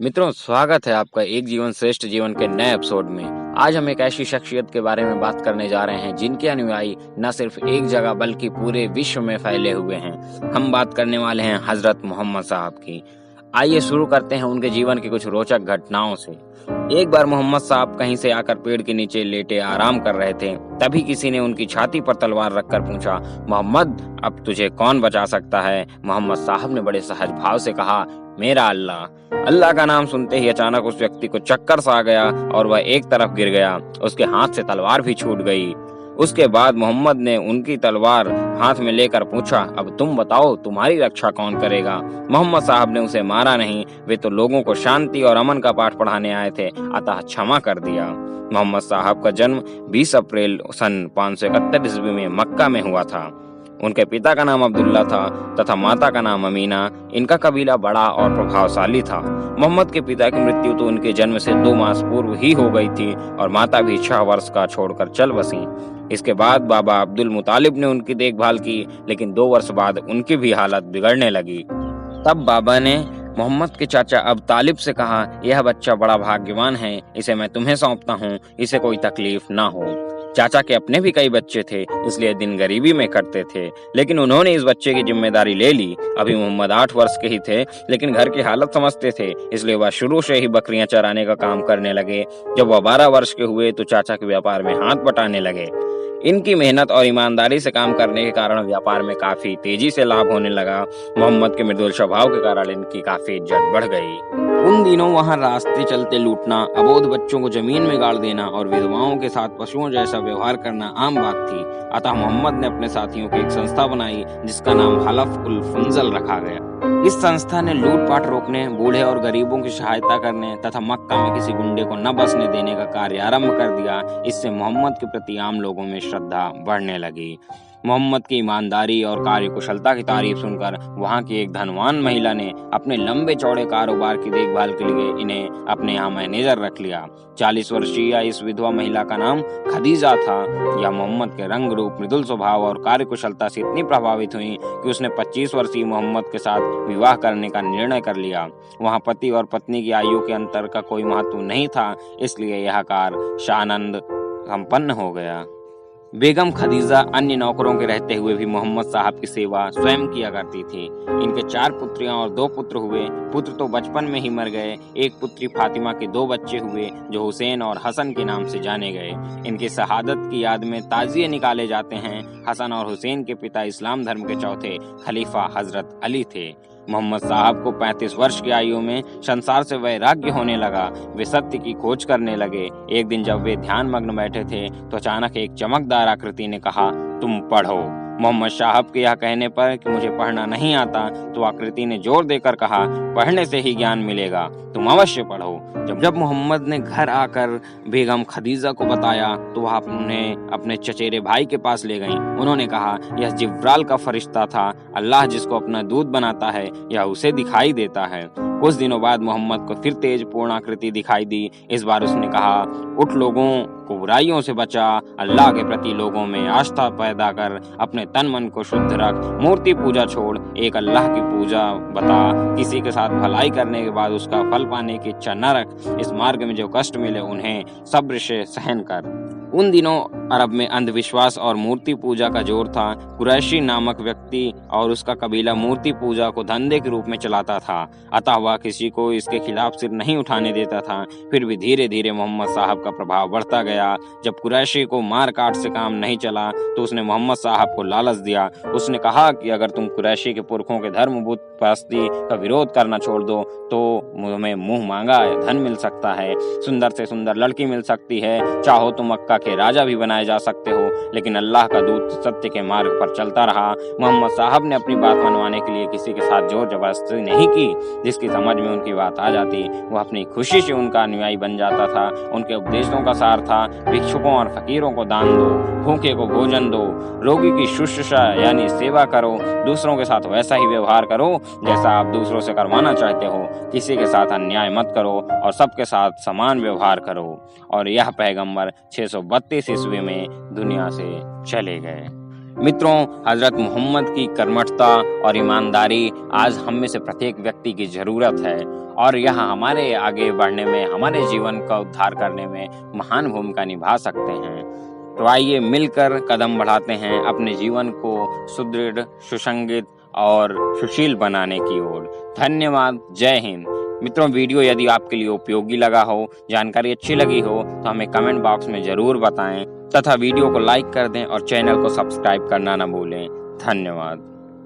मित्रों, स्वागत है आपका एक जीवन श्रेष्ठ जीवन के नए एपिसोड में। आज हम एक ऐसी शख्सियत के बारे में बात करने जा रहे हैं जिनके अनुयायी न सिर्फ एक जगह बल्कि पूरे विश्व में फैले हुए हैं। हम बात करने वाले हैं हजरत मोहम्मद साहब की। आइए शुरू करते हैं उनके जीवन की कुछ रोचक घटनाओं से। एक बार मोहम्मद साहब कहीं से आकर पेड़ के नीचे लेटे आराम कर रहे थे। तभी किसी ने उनकी छाती पर तलवार रखकर पूछा, मोहम्मद, अब तुझे कौन बचा सकता है? मोहम्मद साहब ने बड़े सहज भाव से कहा, मेरा अल्लाह। अल्लाह का नाम सुनते ही अचानक उस व्यक्ति को चक्कर सा आ गया और वह एक तरफ गिर गया। उसके हाथ से तलवार भी छूट गई। उसके बाद मोहम्मद ने उनकी तलवार हाथ में लेकर पूछा, अब तुम बताओ, तुम्हारी रक्षा कौन करेगा? मोहम्मद साहब ने उसे मारा नहीं, वे तो लोगों को शांति और अमन का पाठ पढ़ाने आए थे, अतः क्षमा कर दिया। मोहम्मद साहब का जन्म 20 अप्रैल सन 571 ईस्वी में मक्का में हुआ था। उनके पिता का नाम अब्दुल्ला था तथा माता का नाम अमीना। इनका कबीला बड़ा और प्रभावशाली था। मोहम्मद के पिता की मृत्यु तो उनके जन्म से 2 मास पूर्व ही हो गई थी और माता भी 6 वर्ष का छोड़कर चल बसी। इसके बाद बाबा अब्दुल मुतालिब ने उनकी देखभाल की, लेकिन 2 वर्ष बाद उनकी भी हालत बिगड़ने लगी। तब बाबा ने मोहम्मद के चाचा अब तालिब से कहा, यह बच्चा बड़ा भाग्यवान है, इसे मैं तुम्हें सौंपता हूँ, इसे कोई तकलीफ ना हो। चाचा के अपने भी कई बच्चे थे, इसलिए दिन गरीबी में कटते थे, लेकिन उन्होंने इस बच्चे की जिम्मेदारी ले ली। अभी मोहम्मद 8 वर्ष के ही थे, लेकिन घर की हालत समझते थे, इसलिए वह शुरू से ही बकरियां चराने का काम करने लगे। जब वह 12 वर्ष के हुए तो चाचा के व्यापार में हाथ बटाने लगे। इनकी मेहनत और ईमानदारी से काम करने के कारण व्यापार में काफी तेजी से लाभ होने लगा। मोहम्मद के मृदुल स्वभाव के कारण इनकी काफी इज्जत बढ़ गई। उन दिनों वहां रास्ते चलते लूटना, अबोध बच्चों को जमीन में गाड़ देना और विधवाओं के साथ पशुओं जैसा व्यवहार करना आम बात थी। अतः मोहम्मद ने अपने साथियों की एक संस्था बनाई जिसका नाम हलफ उल फुंजल रखा गया। इस संस्था ने लूटपाट रोकने, बूढ़े और गरीबों की सहायता करने तथा मक्का में किसी गुंडे को न बसने देने का कार्य आरंभ कर दिया। इससे मोहम्मद के प्रति आम लोगों में श्रद्धा बढ़ने लगी। मोहम्मद की ईमानदारी और कार्यकुशलता की तारीफ सुनकर वहां की एक धनवान महिला ने अपने लंबे चौड़े कारोबार की देखभाल के लिए इन्हें अपने यहाँ मैनेजर रख लिया। 40 वर्षीय इस विधवा महिला का नाम खदीजा था। यह मोहम्मद के रंग रूप, मृदुल स्वभाव और कार्यकुशलता से इतनी प्रभावित हुई कि उसने 25 वर्षीय मोहम्मद के साथ विवाह करने का निर्णय कर लिया। वहाँ पति और पत्नी की आयु के अंतर का कोई महत्व नहीं था, इसलिए यह कार्य शानंद संपन्न हो गया। बेगम खदीजा अन्य नौकरों के रहते हुए भी मोहम्मद साहब की सेवा स्वयं किया करती थी। इनके 4 पुत्रियां और 2 पुत्र हुए। पुत्र तो बचपन में ही मर गए। एक पुत्री फातिमा के 2 बच्चे हुए जो हुसैन और हसन के नाम से जाने गए। इनकी शहादत की याद में ताजिए निकाले जाते हैं। हसन और हुसैन के पिता इस्लाम धर्म के चौथे खलीफा हजरत अली थे। मोहम्मद साहब को 35 वर्ष की आयु में संसार से वैराग्य होने लगा। वे सत्य की खोज करने लगे। एक दिन जब वे ध्यान मग्न बैठे थे तो अचानक एक चमकदार आकृति ने कहा, तुम पढ़ो। मोहम्मद साहब के यह कहने पर कि मुझे पढ़ना नहीं आता, तो आकृति ने जोर देकर कहा, पढ़ने से ही ज्ञान मिलेगा, तुम अवश्य पढ़ो। जब मोहम्मद ने घर आकर बेगम खदीजा को बताया तो वह उन्हें अपने चचेरे भाई के पास ले गईं। उन्होंने कहा, यह जिब्राल का फरिश्ता था। अल्लाह जिसको अपना दूत बनाता है यह उसे दिखाई देता है। कुछ दिनों बाद मोहम्मद को फिर तेज पूर्ण आकृति दिखाई दी। इस बार उसने कहा, उठ, लोगों को बुराइयों से बचा, अल्लाह के प्रति लोगों में आस्था पैदा कर, अपने तन मन को शुद्ध रख, मूर्ति पूजा छोड़, एक अल्लाह की पूजा बता, किसी के साथ भलाई करने के बाद उसका फल पाने की इच्छा न रख, इस मार्ग में जो कष्ट मिले उन्हें सब्र से सहन कर। उन दिनों अरब में अंधविश्वास और मूर्ति पूजा का जोर था। कुरैशी नामक व्यक्ति और उसका कबीला मूर्ति पूजा को धंधे के रूप में चलाता था, अतः वह किसी को इसके खिलाफ सिर नहीं उठाने देता था। फिर भी धीरे धीरे मोहम्मद साहब का प्रभाव बढ़ता गया। जब कुरैशी को मार काट से काम नहीं चला तो उसने मोहम्मद साहब को लालच दिया। उसने कहा कि अगर तुम कुरैशी के पुरखों के धर्म बुत परस्ती का विरोध करना छोड़ दो तो तुम्हें मुंह मांगा धन मिल सकता है, सुंदर से सुंदर लड़की मिल सकती है, चाहो तो मक्का के राजा भी बनाए जा सकते हो। लेकिन अल्लाह का दूत सत्य के मार्ग पर चलता रहा। मोहम्मद साहब ने अपनी बात मनवाने के लिए किसी के साथ जोर जबरदस्ती नहीं की। जिसकी समझ में उनकी बात आ जाती वह अपनी खुशी से उनका अनुयायी बन जाता था। उनके उपदेशों का सार था, भिक्षुकों और फकीरों को दान दो, भूखे को भोजन दो, रोगी की शुश्रूषा यानी सेवा करो, दूसरों के साथ वैसा ही व्यवहार करो जैसा आप दूसरों से करवाना चाहते हो, किसी के साथ अन्याय मत करो और सबके साथ समान व्यवहार करो। और यह पैगंबर 632 ईस्वी में दुनिया से चले गए। मित्रों, हजरत मोहम्मद की कर्मठता और ईमानदारी आज हम में से प्रत्येक व्यक्ति की जरूरत है और यह हमारे आगे बढ़ने में, हमारे जीवन का उद्धार करने में महान भूमिका निभा सकते हैं। तो आइए मिलकर कदम बढ़ाते हैं अपने जीवन को सुदृढ़, सुसंगित और सुशील बनाने की ओर। धन्यवाद। जय हिंद। मित्रों, वीडियो यदि आपके लिए उपयोगी लगा हो, जानकारी अच्छी लगी हो तो हमें कमेंट बॉक्स में जरूर बताएं तथा वीडियो को लाइक कर दें और चैनल को सब्सक्राइब करना न भूलें। धन्यवाद।